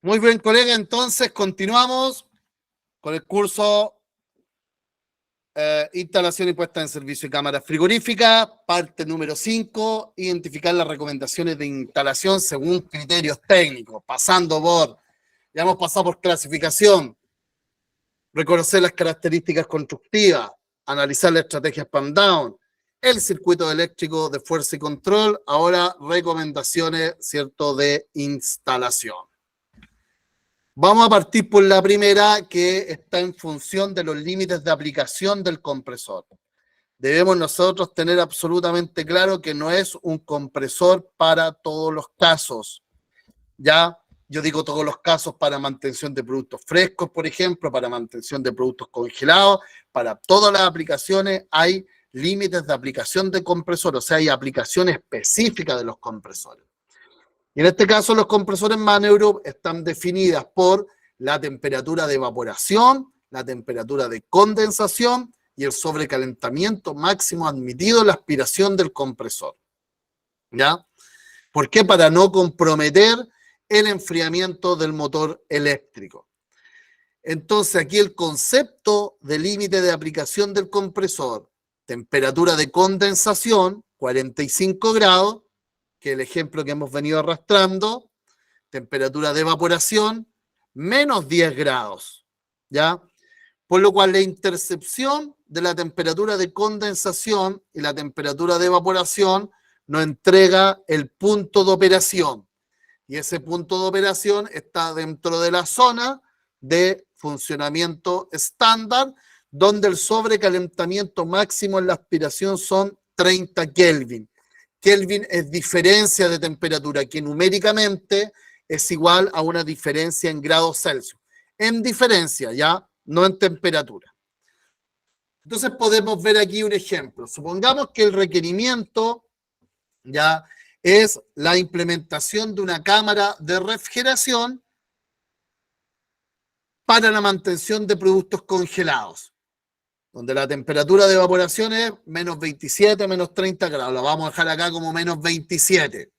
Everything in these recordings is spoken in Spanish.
Muy bien, colega, entonces continuamos con el curso Instalación y puesta en servicio de cámaras frigoríficas, parte número 5, identificar las recomendaciones de instalación según criterios técnicos, ya hemos pasado por clasificación, reconocer las características constructivas, analizar la estrategia spam-down, el circuito eléctrico de fuerza y control, ahora recomendaciones, ¿cierto?, de instalación. Vamos a partir por la primera, que está en función de los límites de aplicación del compresor. Debemos nosotros tener absolutamente claro que no es un compresor para todos los casos. Ya, yo digo todos los casos para mantención de productos frescos, por ejemplo, para mantención de productos congelados, para todas las aplicaciones hay límites de aplicación de compresor, o sea, hay aplicación específica de los compresores. Y en este caso los compresores Maneurup están definidas por la temperatura de evaporación, la temperatura de condensación y el sobrecalentamiento máximo admitido en la aspiración del compresor. ¿Ya? ¿Por qué? Para no comprometer el enfriamiento del motor eléctrico. Entonces aquí el concepto de límite de aplicación del compresor, temperatura de condensación, 45 grados, que el ejemplo que hemos venido arrastrando, temperatura de evaporación, menos 10 grados, ¿ya? Por lo cual la intercepción de la temperatura de condensación y la temperatura de evaporación nos entrega el punto de operación. Y ese punto de operación está dentro de la zona de funcionamiento estándar, donde el sobrecalentamiento máximo en la aspiración son 30 Kelvin. Kelvin es diferencia de temperatura, que numéricamente es igual a una diferencia en grados Celsius. En diferencia, ¿ya? No en temperatura. Entonces podemos ver aquí un ejemplo. Supongamos que el requerimiento, ¿ya?, es la implementación de una cámara de refrigeración para la mantención de productos congelados, donde la temperatura de evaporación es menos 27, menos 30 grados. La vamos a dejar acá como menos 27,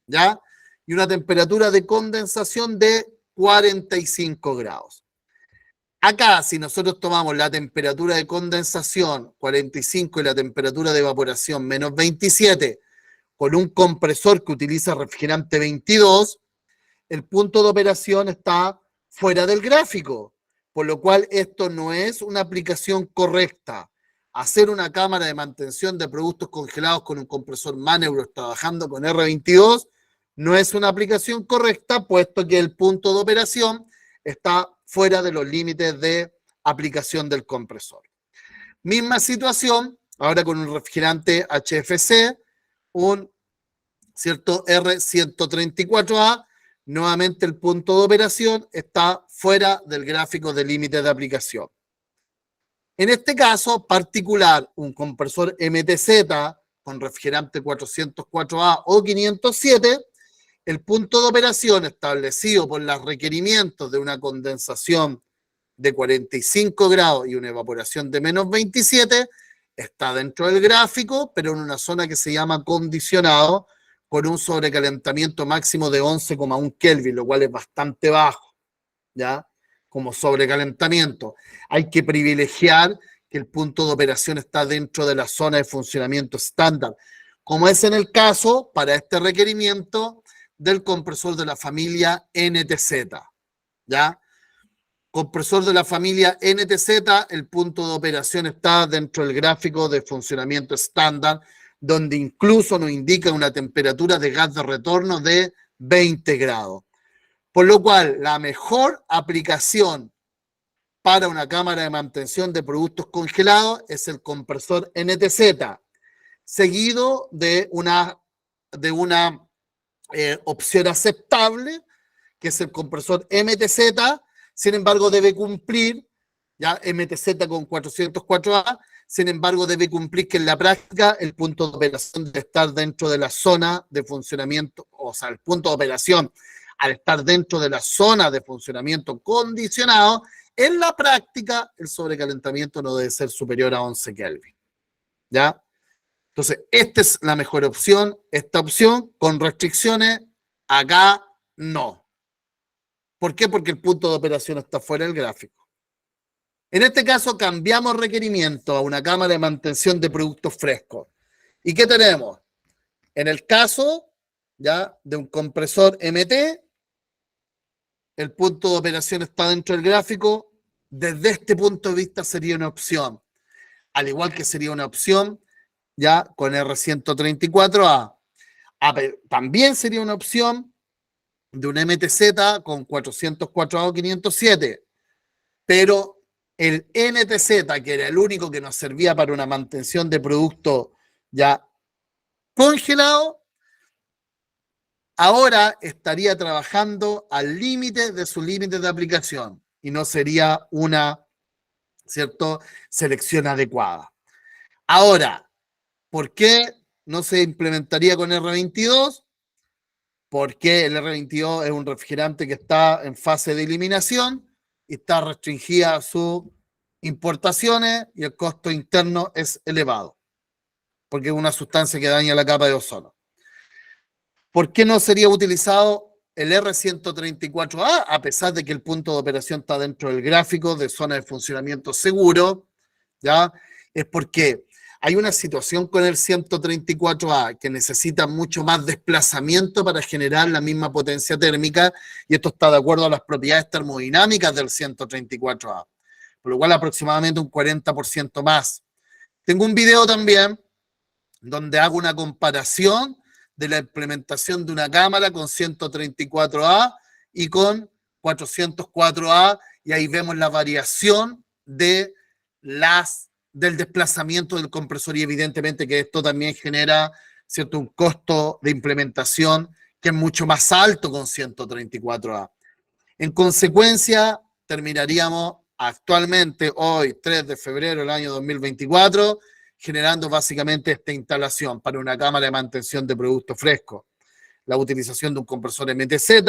¿ya? Y una temperatura de condensación de 45 grados. Acá, si nosotros tomamos la temperatura de condensación 45 y la temperatura de evaporación menos 27, con un compresor que utiliza refrigerante 22, el punto de operación está fuera del gráfico, por lo cual esto no es una aplicación correcta. Hacer una cámara de mantención de productos congelados con un compresor Maneurup trabajando con R22 no es una aplicación correcta, puesto que el punto de operación está fuera de los límites de aplicación del compresor. Misma situación, ahora con un refrigerante HFC, un cierto R134A, nuevamente el punto de operación está fuera del gráfico de límite de aplicación. En este caso particular, un compresor MTZ con refrigerante 404A o 507, el punto de operación establecido por los requerimientos de una condensación de 45 grados y una evaporación de menos 27 está dentro del gráfico, pero en una zona que se llama condicionado, con un sobrecalentamiento máximo de 11,1 Kelvin, lo cual es bastante bajo, ¿ya? Como sobrecalentamiento. Hay que privilegiar que el punto de operación está dentro de la zona de funcionamiento estándar, como es en el caso, para este requerimiento, del compresor de la familia NTZ, ¿ya? Compresor de la familia NTZ, el punto de operación está dentro del gráfico de funcionamiento estándar, donde incluso nos indica una temperatura de gas de retorno de 20 grados. Por lo cual, la mejor aplicación para una cámara de mantención de productos congelados es el compresor NTZ, seguido de una opción aceptable, que es el compresor MTZ. Sin embargo, debe cumplir, ya MTZ con 404A, sin embargo, debe cumplir que en la práctica el punto de operación debe estar dentro de la zona de funcionamiento, o sea, el punto de operación, al estar dentro de la zona de funcionamiento condicionado, en la práctica el sobrecalentamiento no debe ser superior a 11 Kelvin. ¿Ya? Entonces, esta es la mejor opción. Esta opción, con restricciones, acá no. ¿Por qué? Porque el punto de operación está fuera del gráfico. En este caso cambiamos requerimiento a una cámara de mantención de productos frescos. ¿Y qué tenemos? En el caso ya de un compresor MT, el punto de operación está dentro del gráfico. Desde este punto de vista sería una opción. Al igual que sería una opción ya con R134A. También sería una opción de un MTZ con 404A o 507. Pero el NTZ, que era el único que nos servía para una mantención de producto ya congelado, ahora estaría trabajando al límite de su límite de aplicación y no sería una, ¿cierto?, selección adecuada. Ahora, ¿por qué no se implementaría con R22? Porque el R22 es un refrigerante que está en fase de eliminación y está restringida a sus importaciones y el costo interno es elevado, porque es una sustancia que daña la capa de ozono. ¿Por qué no sería utilizado el R134A, a pesar de que el punto de operación está dentro del gráfico de zona de funcionamiento seguro? ¿Ya? Es porque hay una situación con el 134A que necesita mucho más desplazamiento para generar la misma potencia térmica, y esto está de acuerdo a las propiedades termodinámicas del 134A, por lo cual aproximadamente un 40% más. Tengo un video también donde hago una comparación de la implementación de una cámara con 134A y con 404A, y ahí vemos la variación de del desplazamiento del compresor, y evidentemente que esto también genera, ¿cierto?, un costo de implementación que es mucho más alto con 134A. En consecuencia, terminaríamos actualmente, hoy, 3 de febrero del año 2024, generando básicamente esta instalación para una cámara de mantención de productos frescos. La utilización de un compresor MTZ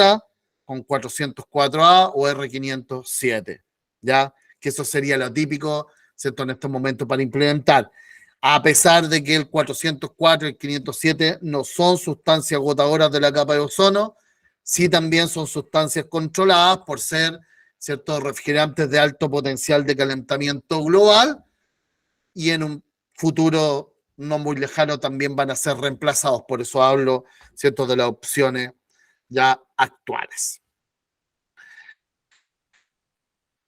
con 404A o R507, ¿ya? Que eso sería lo típico, ¿cierto?, en estos momentos para implementar. A pesar de que el 404 y el 507 no son sustancias agotadoras de la capa de ozono, sí también son sustancias controladas por ser, ¿cierto?, refrigerantes de alto potencial de calentamiento global, y en un futuro no muy lejano también van a ser reemplazados. Por eso hablo, ¿cierto?, de las opciones ya actuales.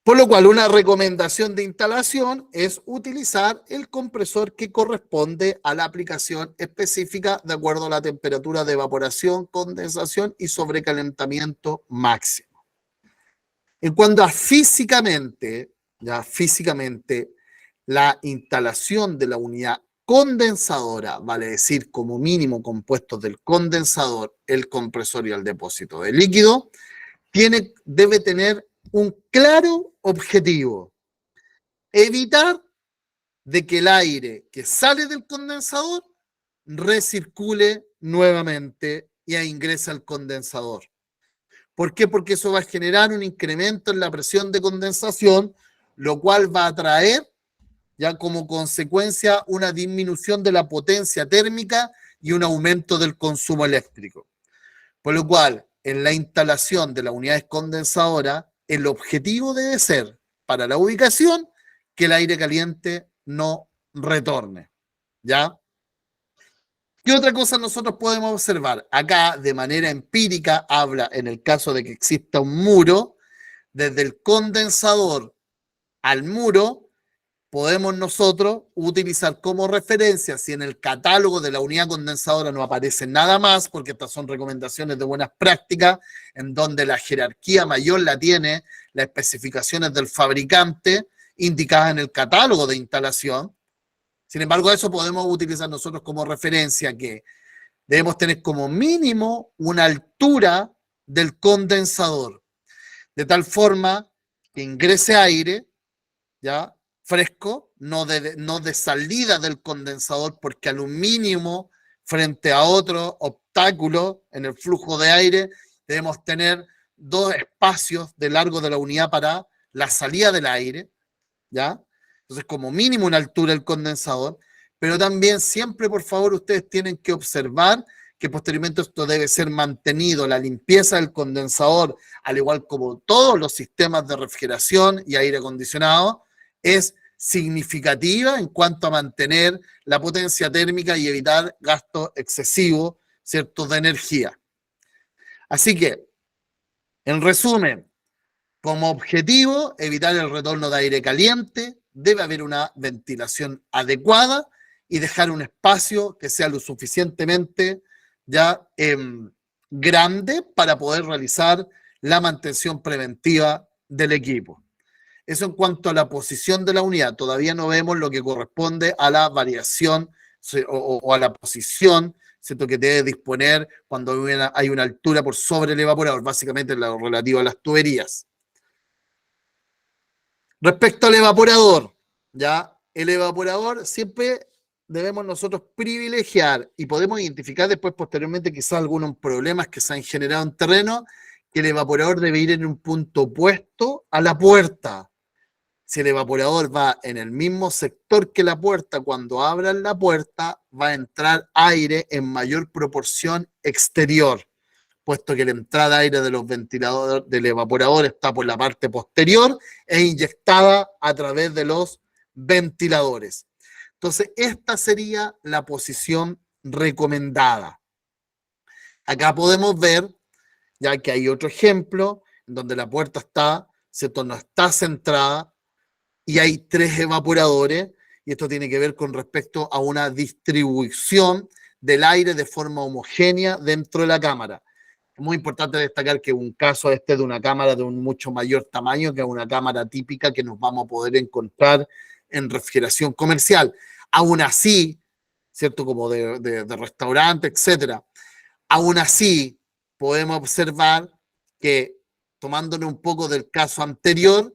Por lo cual, una recomendación de instalación es utilizar el compresor que corresponde a la aplicación específica de acuerdo a la temperatura de evaporación, condensación y sobrecalentamiento máximo. En cuanto a físicamente, la instalación de la unidad condensadora, vale decir, como mínimo compuestos del condensador, el compresor y el depósito de líquido, debe tener un claro objetivo: evitar de que el aire que sale del condensador recircule nuevamente y ingrese al condensador. ¿Por qué? Porque eso va a generar un incremento en la presión de condensación, lo cual va a traer ya como consecuencia una disminución de la potencia térmica y un aumento del consumo eléctrico. Por lo cual, en la instalación de las unidades condensadoras, el objetivo debe ser, para la ubicación, que el aire caliente no retorne, ¿ya? ¿Qué otra cosa nosotros podemos observar? Acá, de manera empírica, habla en el caso de que exista un muro, desde el condensador al muro, podemos nosotros utilizar como referencia, si en el catálogo de la unidad condensadora no aparece nada más, porque estas son recomendaciones de buenas prácticas, en donde la jerarquía mayor la tiene las especificaciones del fabricante indicadas en el catálogo de instalación. Sin embargo, eso podemos utilizar nosotros como referencia, que debemos tener como mínimo una altura del condensador, de tal forma que ingrese aire, ¿ya?, fresco, no de salida del condensador, porque al mínimo, frente a otro obstáculo en el flujo de aire, debemos tener 2 espacios de largo de la unidad para la salida del aire, ¿ya? Entonces, como mínimo una altura del condensador, pero también siempre, por favor, ustedes tienen que observar que posteriormente esto debe ser mantenido, la limpieza del condensador, al igual como todos los sistemas de refrigeración y aire acondicionado, es significativa en cuanto a mantener la potencia térmica y evitar gastos excesivos, ¿cierto?, de energía. Así que, en resumen, como objetivo, evitar el retorno de aire caliente, debe haber una ventilación adecuada y dejar un espacio que sea lo suficientemente ya grande para poder realizar la mantención preventiva del equipo. Eso en cuanto a la posición de la unidad. Todavía no vemos lo que corresponde a la variación o a la posición, ¿cierto?, que debe disponer cuando hay una altura por sobre el evaporador, básicamente lo relativo a las tuberías. Respecto al evaporador, ¿ya? El evaporador siempre debemos nosotros privilegiar y podemos identificar después posteriormente quizás algunos problemas que se han generado en terreno, que el evaporador debe ir en un punto opuesto a la puerta. Si el evaporador va en el mismo sector que la puerta, cuando abran la puerta va a entrar aire en mayor proporción exterior, puesto que la entrada de aire de los ventiladores del evaporador está por la parte posterior e inyectada a través de los ventiladores. Entonces, esta sería la posición recomendada. Acá podemos ver, ya que hay otro ejemplo, en donde la puerta está, ¿cierto?, no está centrada, y hay 3 evaporadores, y esto tiene que ver con respecto a una distribución del aire de forma homogénea dentro de la cámara. Es muy importante destacar que un caso de una cámara de un mucho mayor tamaño que una cámara típica que nos vamos a poder encontrar en refrigeración comercial. Aún así, ¿cierto?, como de restaurante, etcétera. Aún así, podemos observar que, tomándonos un poco del caso anterior,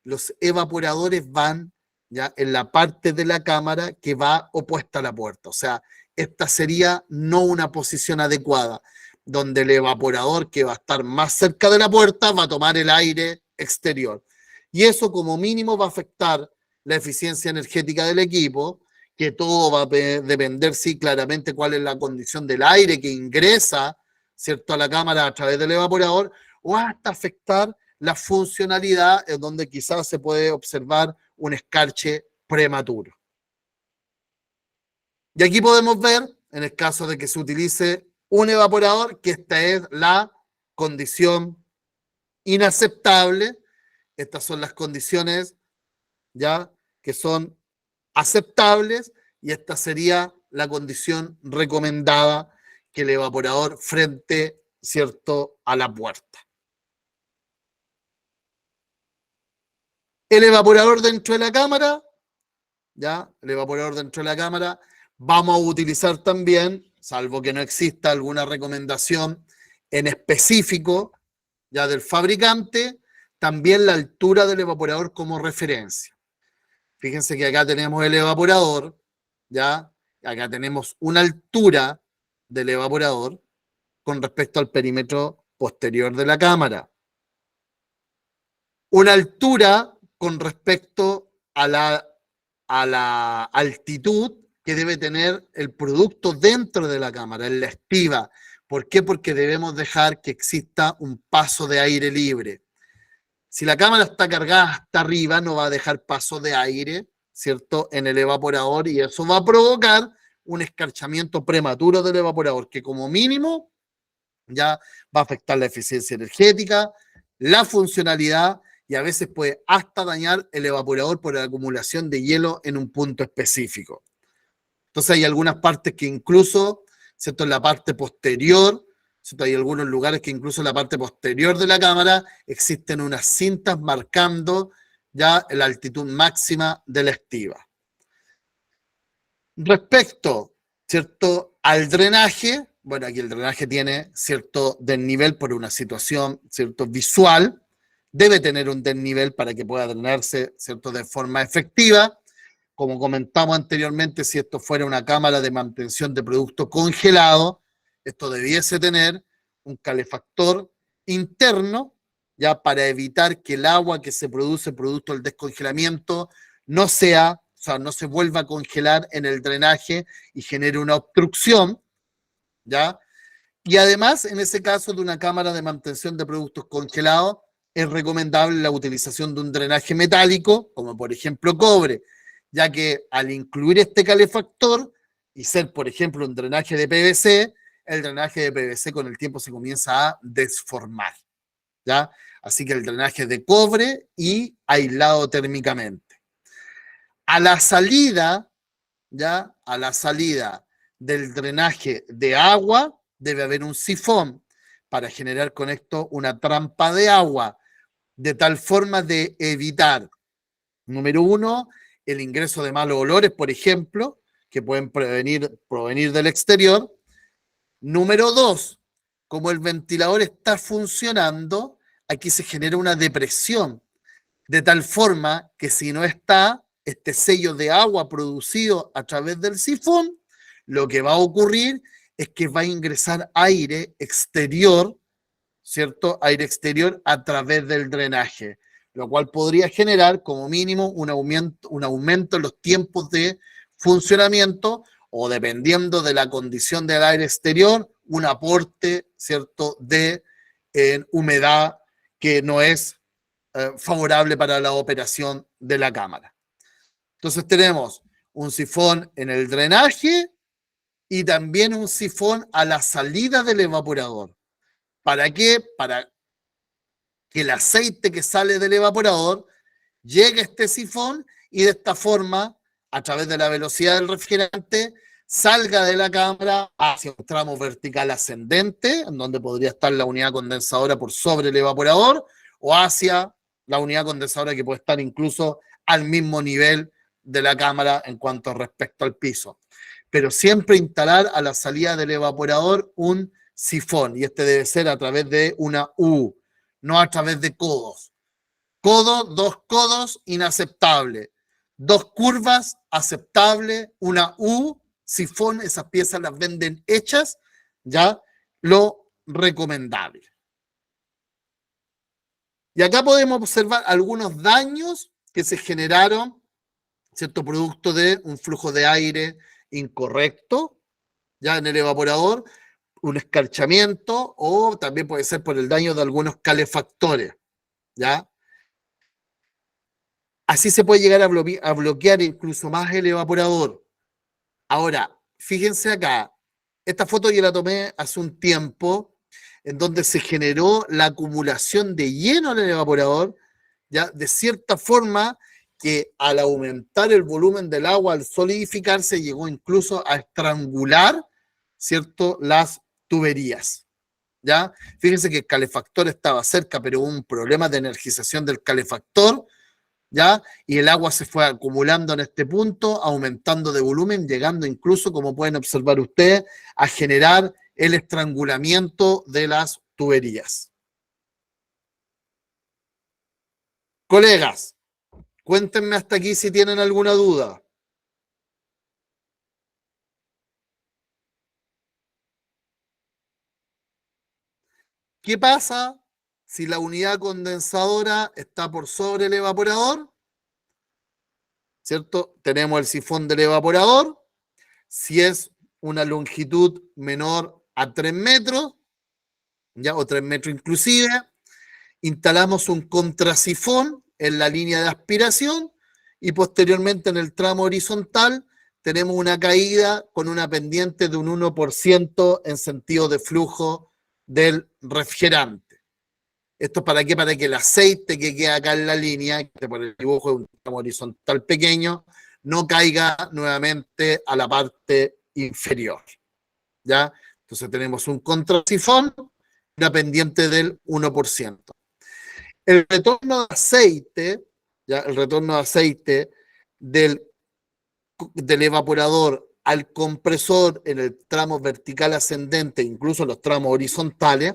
los evaporadores van ya en la parte de la cámara que va opuesta a la puerta. O sea, esta sería no una posición adecuada, donde el evaporador que va a estar más cerca de la puerta va a tomar el aire exterior. Y eso como mínimo va a afectar la eficiencia energética del equipo, que todo va a depender, sí, claramente cuál es la condición del aire que ingresa, ¿cierto?, a la cámara a través del evaporador, o hasta afectar la funcionalidad, en donde quizás se puede observar un escarche prematuro. Y aquí podemos ver, en el caso de que se utilice un evaporador, que esta es la condición inaceptable. Estas son las condiciones ya que son aceptables, y esta sería la condición recomendada, que el evaporador frente, ¿cierto?, a la puerta. El evaporador dentro de la cámara, ¿ya? El evaporador dentro de la cámara, vamos a utilizar también, salvo que no exista alguna recomendación en específico, ya del fabricante, también la altura del evaporador como referencia. Fíjense que acá tenemos el evaporador, ¿ya? Acá tenemos una altura del evaporador con respecto al perímetro posterior de la cámara. Una altura con respecto a la altitud que debe tener el producto dentro de la cámara, en la estiba. ¿Por qué? Porque debemos dejar que exista un paso de aire libre. Si la cámara está cargada hasta arriba, no va a dejar paso de aire, ¿cierto?, en el evaporador, y eso va a provocar un escarchamiento prematuro del evaporador, que como mínimo ya va a afectar la eficiencia energética, la funcionalidad, y a veces puede hasta dañar el evaporador por la acumulación de hielo en un punto específico. Entonces hay algunas partes que incluso, ¿cierto?, en la parte posterior, ¿cierto?, hay algunos lugares que incluso en la parte posterior de la cámara existen unas cintas marcando ya la altitud máxima de la estiba. Respecto, ¿cierto?, al drenaje, bueno, aquí el drenaje tiene cierto desnivel por una situación, ¿cierto?, visual. Debe tener un desnivel para que pueda drenarse, ¿cierto?, de forma efectiva. Como comentamos anteriormente, si esto fuera una cámara de mantención de producto congelado, esto debiese tener un calefactor interno, ya para evitar que el agua que se produce producto del descongelamiento no sea, o sea, no se vuelva a congelar en el drenaje y genere una obstrucción, ¿ya? Y además, en ese caso de una cámara de mantención de productos congelados, es recomendable la utilización de un drenaje metálico, como por ejemplo cobre, ya que al incluir este calefactor y ser, por ejemplo, un drenaje de PVC, el drenaje de PVC con el tiempo se comienza a desformar, ¿ya? Así que el drenaje de cobre y aislado térmicamente. A la salida, ¿ya? A la salida del drenaje de agua debe haber un sifón para generar con esto una trampa de agua, de tal forma de evitar, número uno, el ingreso de malos olores, por ejemplo, que pueden provenir del exterior. Número dos, como el ventilador está funcionando, aquí se genera una depresión, de tal forma que si no está este sello de agua producido a través del sifón, lo que va a ocurrir es que va a ingresar aire exterior, ¿cierto? Aire exterior a través del drenaje, lo cual podría generar como mínimo un aumento en los tiempos de funcionamiento o, dependiendo de la condición del aire exterior, un aporte, ¿cierto?, de humedad que no es favorable para la operación de la cámara. Entonces tenemos un sifón en el drenaje y también un sifón a la salida del evaporador. ¿Para qué? Para que el aceite que sale del evaporador llegue a este sifón y de esta forma, a través de la velocidad del refrigerante, salga de la cámara hacia un tramo vertical ascendente, en donde podría estar la unidad condensadora por sobre el evaporador, o hacia la unidad condensadora que puede estar incluso al mismo nivel de la cámara en cuanto respecto al piso. Pero siempre instalar a la salida del evaporador un sifón, y este debe ser a través de una U, no a través de codos. Codo, dos codos, inaceptable. Dos curvas, aceptable. Una U, sifón, esas piezas las venden hechas, ya, lo recomendable. Y acá podemos observar algunos daños que se generaron, ¿cierto?, producto de un flujo de aire incorrecto, ya en el evaporador, un escarchamiento, o también puede ser por el daño de algunos calefactores, ¿ya? Así se puede llegar a bloquear incluso más el evaporador. Ahora, fíjense acá, esta foto yo la tomé hace un tiempo, en donde se generó la acumulación de hielo en el evaporador, ya de cierta forma que al aumentar el volumen del agua, al solidificarse, llegó incluso a estrangular, ¿cierto?, las tuberías. ¿Ya? Fíjense que el calefactor estaba cerca, pero hubo un problema de energización del calefactor, ¿ya? Y el agua se fue acumulando en este punto, aumentando de volumen, llegando incluso, como pueden observar ustedes, a generar el estrangulamiento de las tuberías. Colegas, cuéntenme hasta aquí si tienen alguna duda. ¿Qué pasa si la unidad condensadora está por sobre el evaporador? ¿Cierto? Tenemos el sifón del evaporador. Si es una longitud menor a 3 metros, ¿ya? O 3 metros inclusive, instalamos un contrasifón en la línea de aspiración y posteriormente en el tramo horizontal tenemos una caída con una pendiente de un 1% en sentido de flujo del refrigerante. ¿Esto para qué? Para que el aceite que queda acá en la línea, que por el dibujo es un tramo horizontal pequeño, no caiga nuevamente a la parte inferior. ¿Ya? Entonces tenemos un contrasifón, una pendiente del 1%. El retorno de aceite, ¿ya? El retorno de aceite del evaporador al compresor en el tramo vertical ascendente, incluso en los tramos horizontales,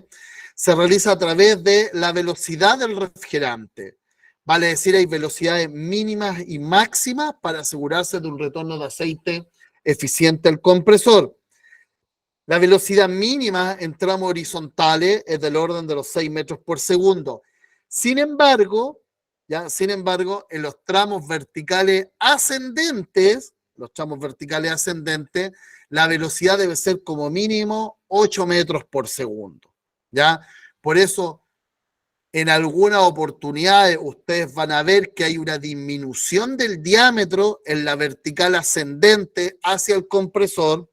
se realiza a través de la velocidad del refrigerante. Vale decir, hay velocidades mínimas y máximas para asegurarse de un retorno de aceite eficiente al compresor. La velocidad mínima en tramos horizontales es del orden de los 6 metros por segundo. Sin embargo, en los tramos verticales ascendentes, la velocidad debe ser como mínimo 8 metros por segundo, ¿ya? Por eso, en algunas oportunidades ustedes van a ver que hay una disminución del diámetro en la vertical ascendente hacia el compresor.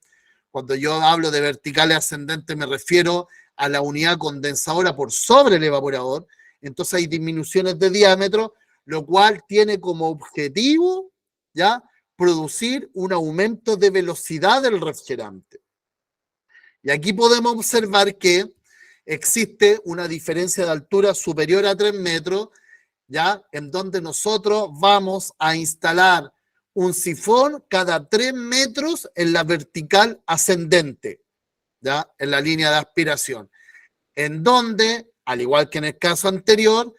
Cuando yo hablo de verticales ascendentes me refiero a la unidad condensadora por sobre el evaporador. Entonces hay disminuciones de diámetro, lo cual tiene como objetivo, ¿ya?, producir un aumento de velocidad del refrigerante. Y aquí podemos observar que existe una diferencia de altura superior a 3 metros, ¿ya?, en donde nosotros vamos a instalar un sifón cada 3 metros en la vertical ascendente, ¿ya?, en la línea de aspiración, en donde, al igual que en el caso anterior,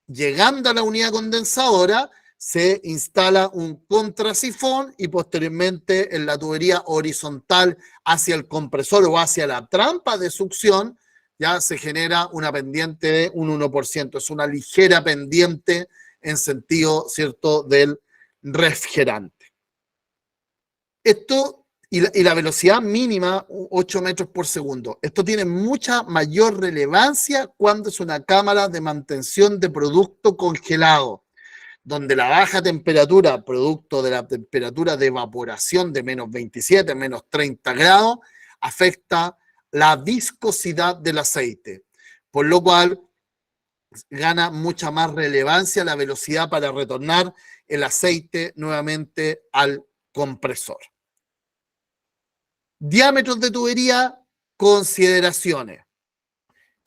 llegando a la unidad condensadora, se instala un contrasifón y posteriormente en la tubería horizontal hacia el compresor o hacia la trampa de succión, ya se genera una pendiente de un 1%. Es una ligera pendiente en sentido, ¿cierto?, del refrigerante. Esto y la velocidad mínima, 8 metros por segundo. Esto tiene mucha mayor relevancia cuando es una cámara de mantención de producto congelado, donde la baja temperatura, producto de la temperatura de evaporación de menos 27, menos 30 grados, afecta la viscosidad del aceite, por lo cual gana mucha más relevancia la velocidad para retornar el aceite nuevamente al compresor. Diámetros de tubería, consideraciones.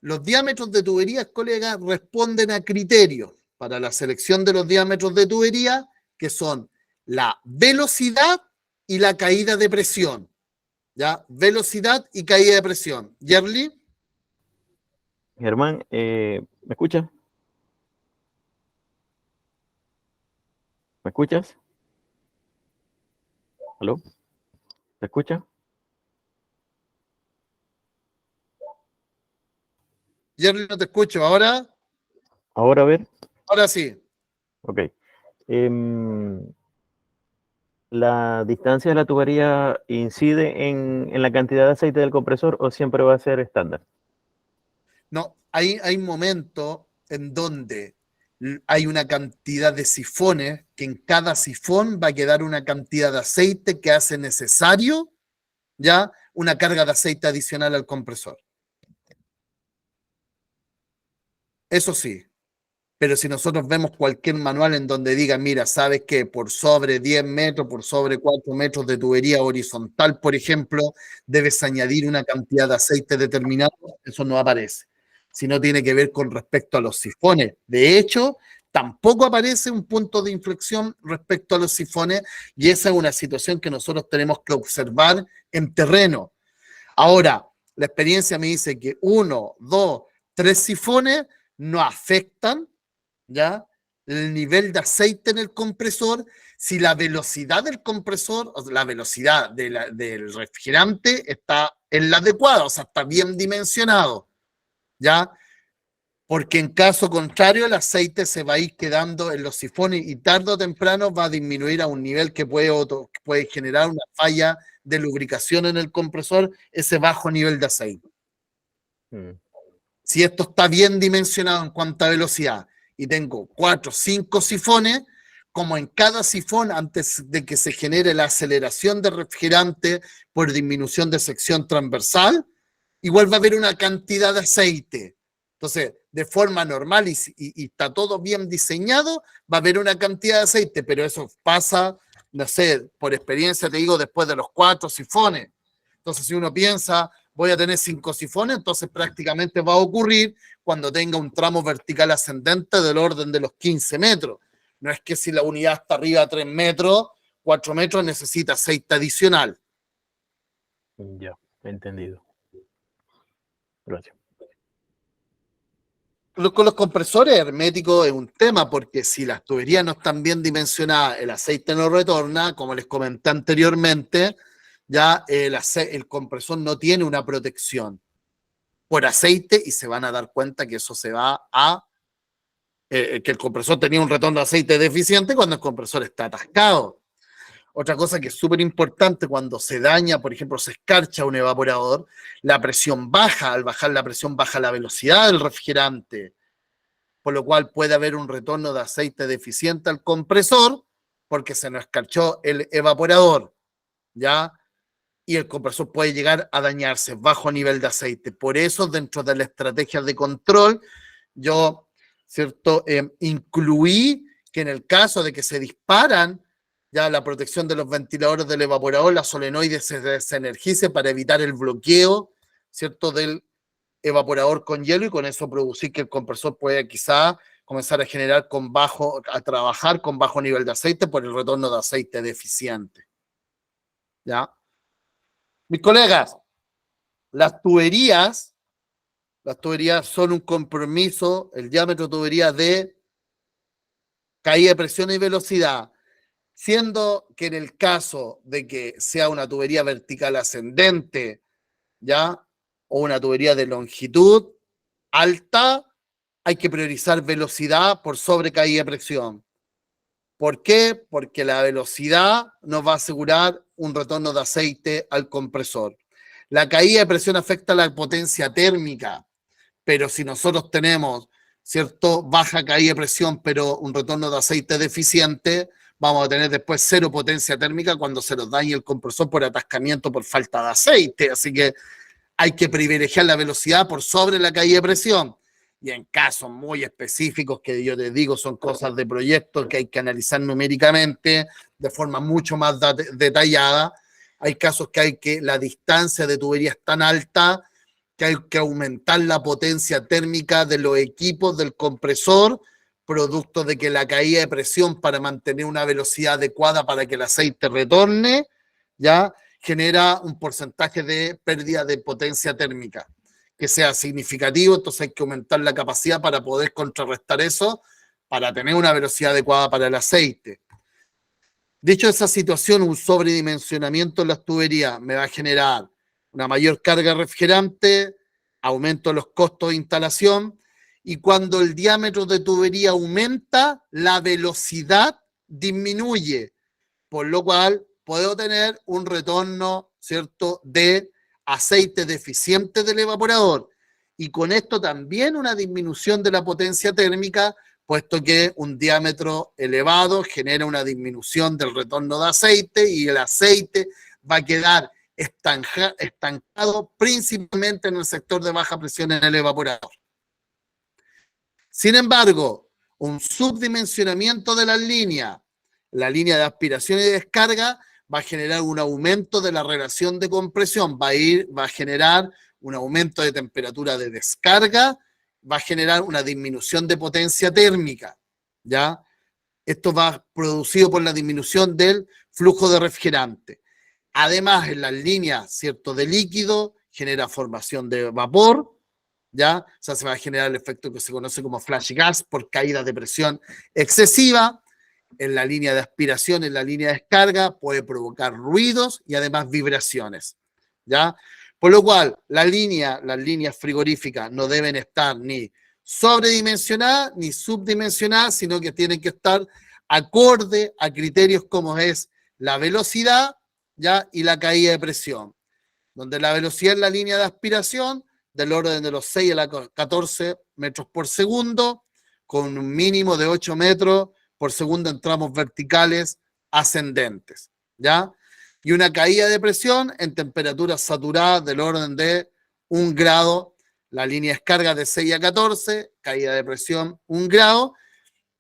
Los diámetros de tuberías, colegas, responden a criterios para la selección de los diámetros de tubería, que son la velocidad y la caída de presión. ¿Ya? Velocidad y caída de presión. ¿Yerli? Germán, ¿me escuchas? ¿Me escuchas? ¿Aló? ¿Te escucha? Yerli, no te escucho. ¿Ahora? Ahora a ver. Ahora sí. Ok. ¿La distancia de la tubería incide en la cantidad de aceite del compresor o siempre va a ser estándar? No, hay momentos en donde hay una cantidad de sifones, que en cada sifón va a quedar una cantidad de aceite que hace necesario, ¿ya?, una carga de aceite adicional al compresor. Eso sí, pero si nosotros vemos cualquier manual en donde diga, mira, ¿sabes qué? Por sobre 10 metros, por sobre 4 metros de tubería horizontal, por ejemplo, debes añadir una cantidad de aceite determinada, eso no aparece. Sino tiene que ver con respecto a los sifones. De hecho, tampoco aparece un punto de inflexión respecto a los sifones, y esa es una situación que nosotros tenemos que observar en terreno. Ahora, la experiencia me dice que 1, 2, 3 sifones no afectan, ¿ya?, el nivel de aceite en el compresor, si la velocidad del compresor, o la velocidad del refrigerante está en la adecuada, o sea, está bien dimensionado, ¿ya? Porque en caso contrario el aceite se va a ir quedando en los sifones y tarde o temprano va a disminuir a un nivel que puede generar una falla de lubricación en el compresor, ese bajo nivel de aceite. Si esto está bien dimensionado en cuanto a velocidad y tengo 4 o 5 sifones, como en cada sifón, antes de que se genere la aceleración de refrigerante por disminución de sección transversal, igual va a haber una cantidad de aceite. Entonces, de forma normal y está todo bien diseñado, va a haber una cantidad de aceite, pero eso pasa, no sé, por experiencia te digo, después de los 4 sifones. Entonces, si uno piensa, voy a tener 5 sifones, entonces prácticamente va a ocurrir cuando tenga un tramo vertical ascendente del orden de los 15 metros. No es que si la unidad está arriba de 3 metros, 4 metros necesita aceite adicional. Ya, entendido. Gracias. Con los compresores herméticos es un tema, porque si las tuberías no están bien dimensionadas, el aceite no retorna, como les comenté anteriormente, ya el compresor no tiene una protección por aceite y se van a dar cuenta que eso se va a, que el compresor tenía un retorno de aceite deficiente cuando el compresor está atascado. Otra cosa que es súper importante cuando se daña, por ejemplo, se escarcha un evaporador, la presión baja, al bajar la presión baja la velocidad del refrigerante, por lo cual puede haber un retorno de aceite deficiente al compresor porque se nos escarchó el evaporador, ¿ya? Y el compresor puede llegar a dañarse, bajo nivel de aceite. Por eso, dentro de la estrategia de control, yo, ¿cierto? Incluí que en el caso de que se disparan, ya la protección de los ventiladores del evaporador, la solenoide se desenergice para evitar el bloqueo, ¿cierto? Del evaporador con hielo y con eso producir que el compresor pueda quizá comenzar a generar a trabajar con bajo nivel de aceite por el retorno de aceite deficiente. ¿Ya? Mis colegas, las tuberías son un compromiso, el diámetro de tubería de caída de presión y velocidad, siendo que en el caso de que sea una tubería vertical ascendente, ¿ya? O una tubería de longitud alta, hay que priorizar velocidad por sobre caída de presión. ¿Por qué? Porque la velocidad nos va a asegurar un retorno de aceite al compresor. La caída de presión afecta la potencia térmica, pero si nosotros tenemos, ¿cierto?, baja caída de presión, pero un retorno de aceite deficiente, vamos a tener después cero potencia térmica cuando se nos dañe el compresor por atascamiento por falta de aceite. Así que hay que privilegiar la velocidad por sobre la caída de presión. Y en casos muy específicos, que yo te digo son cosas de proyecto que hay que analizar numéricamente de forma mucho más detallada, hay casos que la distancia de tubería es tan alta que hay que aumentar la potencia térmica de los equipos del compresor, producto de que la caída de presión para mantener una velocidad adecuada para que el aceite retorne, ¿ya?, genera un porcentaje de pérdida de potencia térmica que sea significativo, entonces hay que aumentar la capacidad para poder contrarrestar eso, para tener una velocidad adecuada para el aceite. Dicho esa situación, un sobredimensionamiento en las tuberías me va a generar una mayor carga refrigerante, aumento de los costos de instalación, y cuando el diámetro de tubería aumenta, la velocidad disminuye, por lo cual puedo tener un retorno, ¿cierto?, de aceite deficiente del evaporador, y con esto también una disminución de la potencia térmica, puesto que un diámetro elevado genera una disminución del retorno de aceite y el aceite va a quedar estancado principalmente en el sector de baja presión en el evaporador. Sin embargo, un subdimensionamiento de las líneas, la línea de aspiración y descarga, va a generar un aumento de la relación de compresión, va a generar un aumento de temperatura de descarga, va a generar una disminución de potencia térmica, ¿ya? Esto va producido por la disminución del flujo de refrigerante. Además, en las líneas, ¿cierto?, de líquido, genera formación de vapor, ¿ya? O sea, se va a generar el efecto que se conoce como flash gas por caída de presión excesiva. En la línea de aspiración, en la línea de descarga, puede provocar ruidos y además vibraciones, ¿ya? Por lo cual, las líneas frigoríficas no deben estar ni sobredimensionadas ni subdimensionadas, sino que tienen que estar acorde a criterios como es la velocidad, ¿ya?, y la caída de presión, donde la velocidad en la línea de aspiración del orden de los 6 a la 14 metros por segundo, con un mínimo de 8 metros por segundo en tramos verticales ascendentes, ¿ya? Y una caída de presión en temperaturas saturadas del orden de 1 grado, la línea de descarga de 6 a 14, caída de presión 1 grado,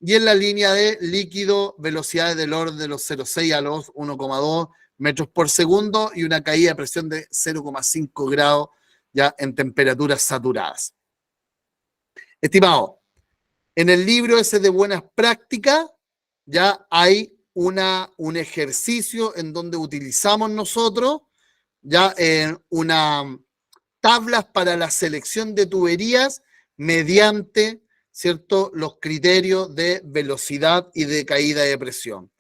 y en la línea de líquido, velocidades del orden de los 0,6 a los 1,2 metros por segundo y una caída de presión de 0,5 grados ya en temperaturas saturadas. Estimado, en el libro ese de buenas prácticas ya hay un ejercicio en donde utilizamos nosotros ya tablas para la selección de tuberías mediante, ¿cierto?, los criterios de velocidad y de caída de presión.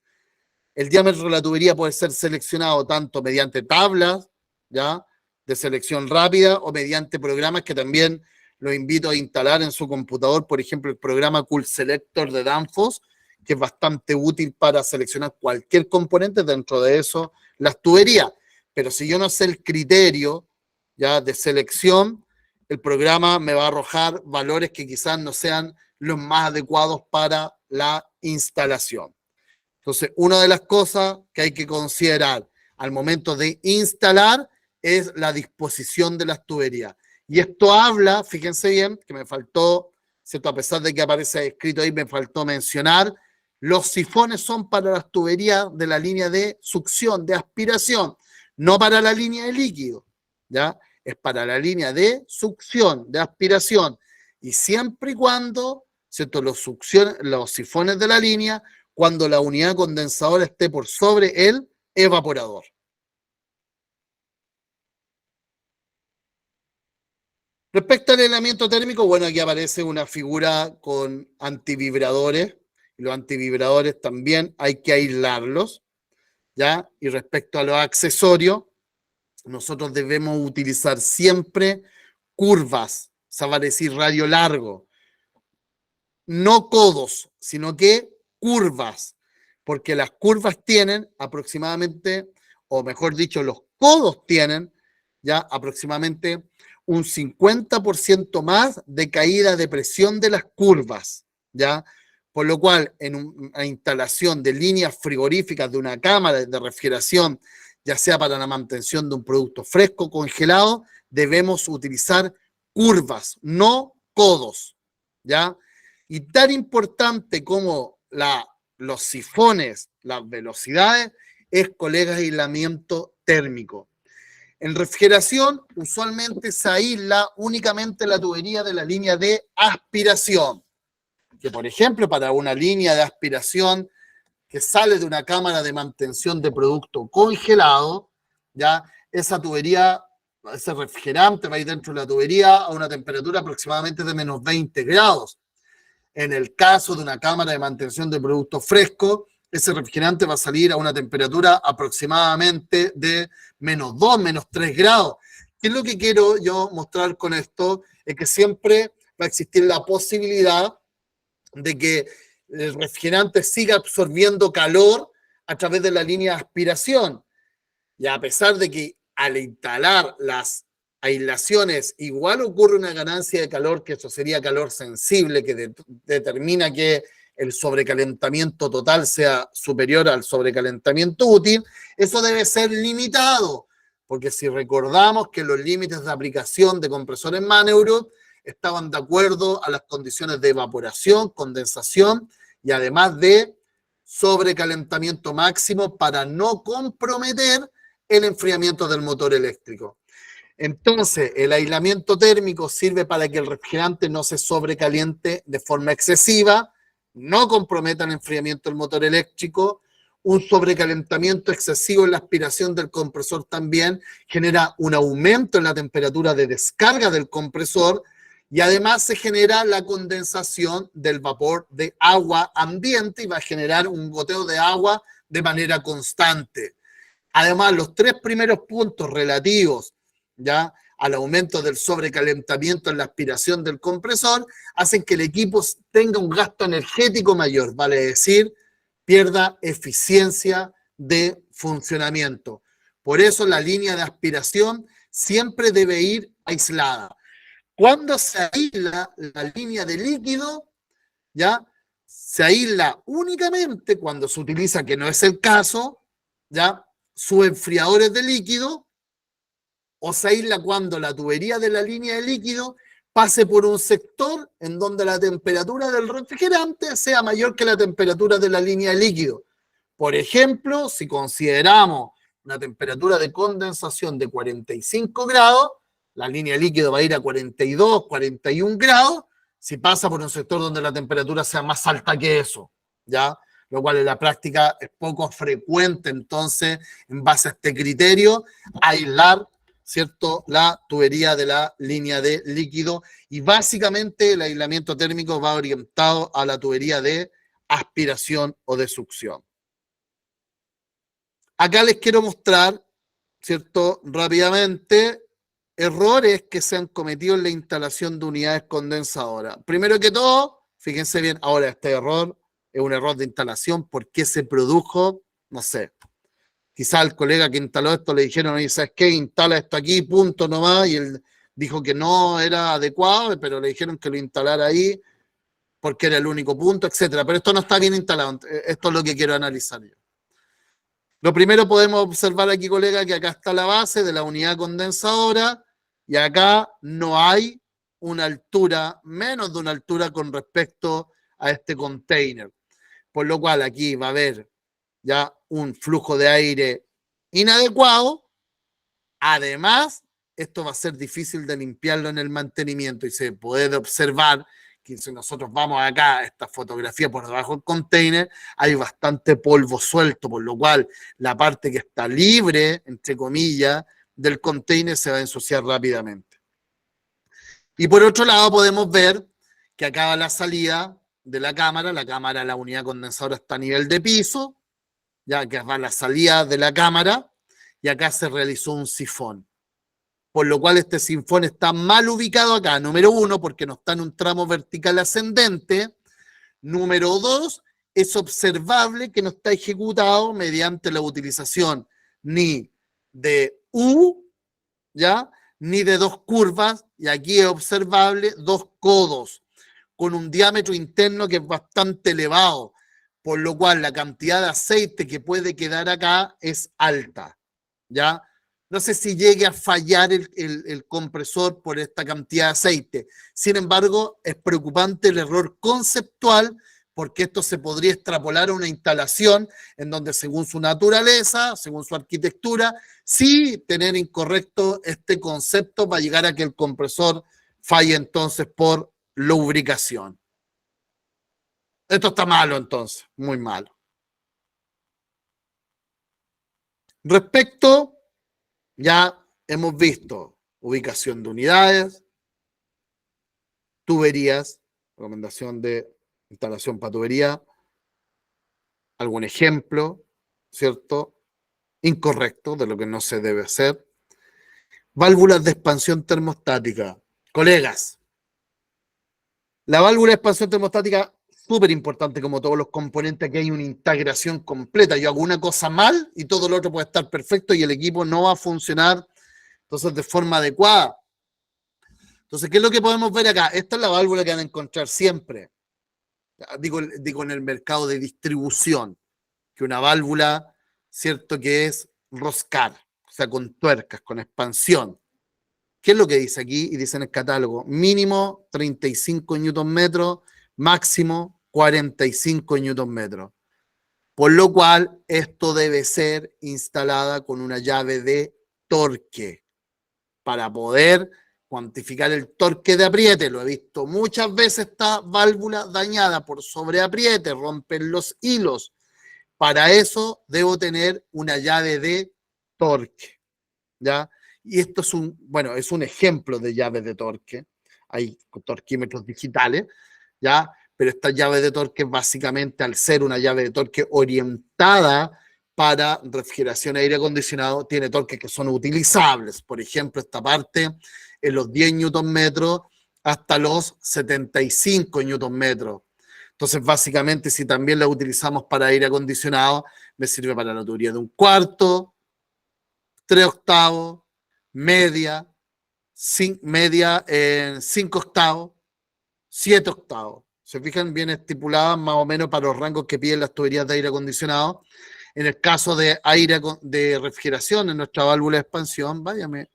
El diámetro de la tubería puede ser seleccionado tanto mediante tablas, ¿ya?, de selección rápida o mediante programas que también los invito a instalar en su computador, por ejemplo, el programa Cool Selector de Danfoss, que es bastante útil para seleccionar cualquier componente, dentro de eso las tuberías. Pero si yo no sé el criterio ya de selección, el programa me va a arrojar valores que quizás no sean los más adecuados para la instalación. Entonces, una de las cosas que hay que considerar al momento de instalar es la disposición de las tuberías. Y esto habla, fíjense bien, que me faltó, ¿cierto? A pesar de que aparece escrito ahí, me faltó mencionar, los sifones son para las tuberías de la línea de succión, de aspiración, no para la línea de líquido, ¿ya? Es para la línea de succión, de aspiración. Y siempre y cuando, ¿cierto? Los sifones de la línea, cuando la unidad condensadora esté por sobre el evaporador. Respecto al aislamiento térmico, bueno, aquí aparece una figura con antivibradores. Y los antivibradores también hay que aislarlos, ¿ya? Y respecto a los accesorios, nosotros debemos utilizar siempre curvas, o sea, va a decir radio largo. No codos, sino que curvas, porque las curvas tienen aproximadamente, o mejor dicho, los codos tienen ya aproximadamente un 50% más de caída de presión de las curvas, ¿ya? Por lo cual, en una instalación de líneas frigoríficas de una cámara de refrigeración, ya sea para la mantención de un producto fresco o congelado, debemos utilizar curvas, no codos, ¿ya? Y tan importante como los sifones, las velocidades, es, colegas, aislamiento térmico. En refrigeración, usualmente se aísla únicamente la tubería de la línea de aspiración, que por ejemplo, para una línea de aspiración que sale de una cámara de mantención de producto congelado, ya esa tubería, ese refrigerante va a ir dentro de la tubería a una temperatura aproximadamente de menos 20 grados. En el caso de una cámara de mantención de producto fresco, ese refrigerante va a salir a una temperatura aproximadamente de menos 2, menos 3 grados. ¿Qué es lo que quiero yo mostrar con esto? Es que siempre va a existir la posibilidad de que el refrigerante siga absorbiendo calor a través de la línea de aspiración. Y a pesar de que al instalar las aislaciones igual ocurre una ganancia de calor, que eso sería calor sensible, que determina que el sobrecalentamiento total sea superior al sobrecalentamiento útil, eso debe ser limitado, porque si recordamos que los límites de aplicación de compresores Maneuroth estaban de acuerdo a las condiciones de evaporación, condensación y además de sobrecalentamiento máximo para no comprometer el enfriamiento del motor eléctrico. Entonces, el aislamiento térmico sirve para que el refrigerante no se sobrecaliente de forma excesiva, no comprometa el enfriamiento del motor eléctrico. Un sobrecalentamiento excesivo en la aspiración del compresor también genera un aumento en la temperatura de descarga del compresor y además se genera la condensación del vapor de agua ambiente y va a generar un goteo de agua de manera constante. Además, los tres primeros puntos relativos ya al aumento del sobrecalentamiento en la aspiración del compresor hacen que el equipo tenga un gasto energético mayor, vale decir, pierda eficiencia de funcionamiento. Por eso la línea de aspiración siempre debe ir aislada. Cuando se aísla la línea de líquido, ya se aísla únicamente cuando se utiliza, que no es el caso, ya sus enfriadores de líquido, o se aísla cuando la tubería de la línea de líquido pase por un sector en donde la temperatura del refrigerante sea mayor que la temperatura de la línea de líquido. Por ejemplo, si consideramos una temperatura de condensación de 45 grados, la línea de líquido va a ir a 42, 41 grados, si pasa por un sector donde la temperatura sea más alta que eso, ¿ya? Lo cual en la práctica es poco frecuente, entonces, en base a este criterio, aislar, ¿cierto?, la tubería de la línea de líquido, y básicamente el aislamiento térmico va orientado a la tubería de aspiración o de succión. Acá les quiero mostrar, ¿cierto?, rápidamente, errores que se han cometido en la instalación de unidades condensadoras. Primero que todo, fíjense bien, ahora este error es un error de instalación. ¿Por qué se produjo? No sé. Quizá al colega que instaló esto le dijeron, oye, ¿sabes qué? Instala esto aquí, punto nomás, y él dijo que no era adecuado, pero le dijeron que lo instalara ahí porque era el único punto, etcétera. Pero esto no está bien instalado. Esto es lo que quiero analizar yo. Lo primero podemos observar aquí, colega, que acá está la base de la unidad condensadora y acá no hay una altura, menos de una altura con respecto a este container. Por lo cual aquí va a haber ya un flujo de aire inadecuado. Además, esto va a ser difícil de limpiarlo en el mantenimiento y se puede observar que si nosotros vamos acá a esta fotografía por debajo del container, hay bastante polvo suelto, por lo cual la parte que está libre, entre comillas, del container se va a ensuciar rápidamente. Y por otro lado podemos ver que acá va la salida de la cámara, la unidad condensadora está a nivel de piso, ya que va la salida de la cámara, y acá se realizó un sifón. Por lo cual este sifón está mal ubicado acá. Número 1, porque no está en un tramo vertical ascendente. Número 2, es observable que no está ejecutado mediante la utilización ni de U, ¿ya? Ni de dos curvas, y aquí es observable dos codos, con un diámetro interno que es bastante elevado, por lo cual la cantidad de aceite que puede quedar acá es alta, ¿ya? No sé si llegue a fallar el compresor por esta cantidad de aceite. Sin embargo, es preocupante el error conceptual porque esto se podría extrapolar a una instalación en donde según su naturaleza, según su arquitectura, sí tener incorrecto este concepto va a llegar a que el compresor falle entonces por lubricación. Esto está malo entonces, muy malo. Respecto, ya hemos visto ubicación de unidades, tuberías, recomendación de instalación para tubería, algún ejemplo, ¿cierto? Incorrecto de lo que no se debe hacer. Válvulas de expansión termostática. Colegas, la válvula de expansión termostática, súper importante como todos los componentes, aquí hay una integración completa. Yo hago una cosa mal y todo lo otro puede estar perfecto y el equipo no va a funcionar entonces de forma adecuada. Entonces, ¿qué es lo que podemos ver acá? Esta es la válvula que van a encontrar siempre. Digo en el mercado de distribución, que una válvula, ¿cierto? Que es roscar, o sea, con tuercas, con expansión. ¿Qué es lo que dice aquí? Y dice en el catálogo, mínimo 35 Nm, máximo 45 Nm. Por lo cual, esto debe ser instalada con una llave de torque para poder cuantificar el torque de apriete. Lo he visto muchas veces, esta válvula dañada por sobreapriete, rompen los hilos. Para eso debo tener una llave de torque, ¿ya? Y esto es es un ejemplo de llave de torque. Hay torquímetros digitales, ¿ya? Pero esta llave de torque básicamente, al ser una llave de torque orientada para refrigeración y aire acondicionado, tiene torques que son utilizables. Por ejemplo, esta parte en los 10 Nm hasta los 75 Nm. Entonces, básicamente, si también la utilizamos para aire acondicionado, me sirve para la tubería de 1/4, 3/8, media en 5/8, 7/8. Se fijan, bien estipuladas más o menos para los rangos que piden las tuberías de aire acondicionado. En el caso de aire de refrigeración, en nuestra válvula de expansión, váyame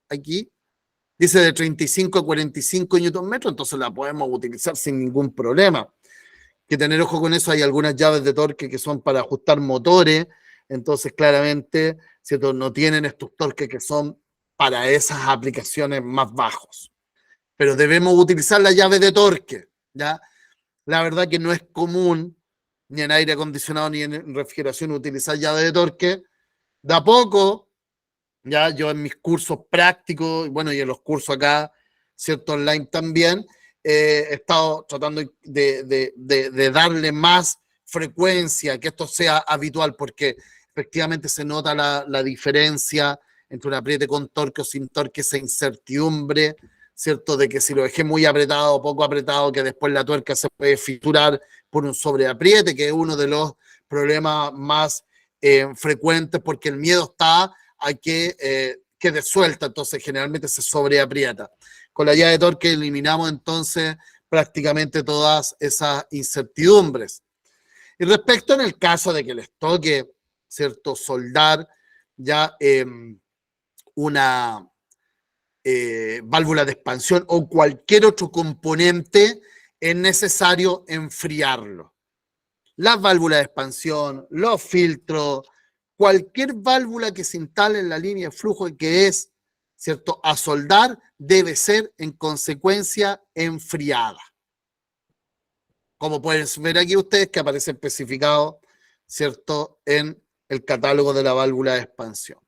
aquí, dice de 35 a 45 Nm, entonces la podemos utilizar sin ningún problema. Que tener ojo con eso, hay algunas llaves de torque que son para ajustar motores, entonces claramente, ¿cierto? No tienen estos torques que son para esas aplicaciones más bajos. Pero debemos utilizar la llave de torque, ¿ya? La verdad que no es común, ni en aire acondicionado ni en refrigeración, utilizar llave de torque. De a poco, ya yo en mis cursos prácticos, bueno, y en los cursos acá, ¿cierto? Online también, he estado tratando de darle más frecuencia, que esto sea habitual, porque efectivamente se nota la diferencia entre un apriete con torque o sin torque, esa incertidumbre, ¿cierto? De que si lo dejé muy apretado o poco apretado, que después la tuerca se puede fisurar por un sobreapriete, que es uno de los problemas más frecuentes, porque el miedo está a que quede suelta, entonces generalmente se sobreaprieta. Con la llave de torque eliminamos entonces prácticamente todas esas incertidumbres. Y respecto en el caso de que les toque, ¿cierto?, soldar ya una válvula de expansión o cualquier otro componente, es necesario enfriarlo. Las válvulas de expansión, los filtros, cualquier válvula que se instale en la línea de flujo y que es, ¿cierto?, a soldar, debe ser en consecuencia enfriada. Como pueden ver aquí ustedes, que aparece especificado, ¿cierto?, en el catálogo de la válvula de expansión.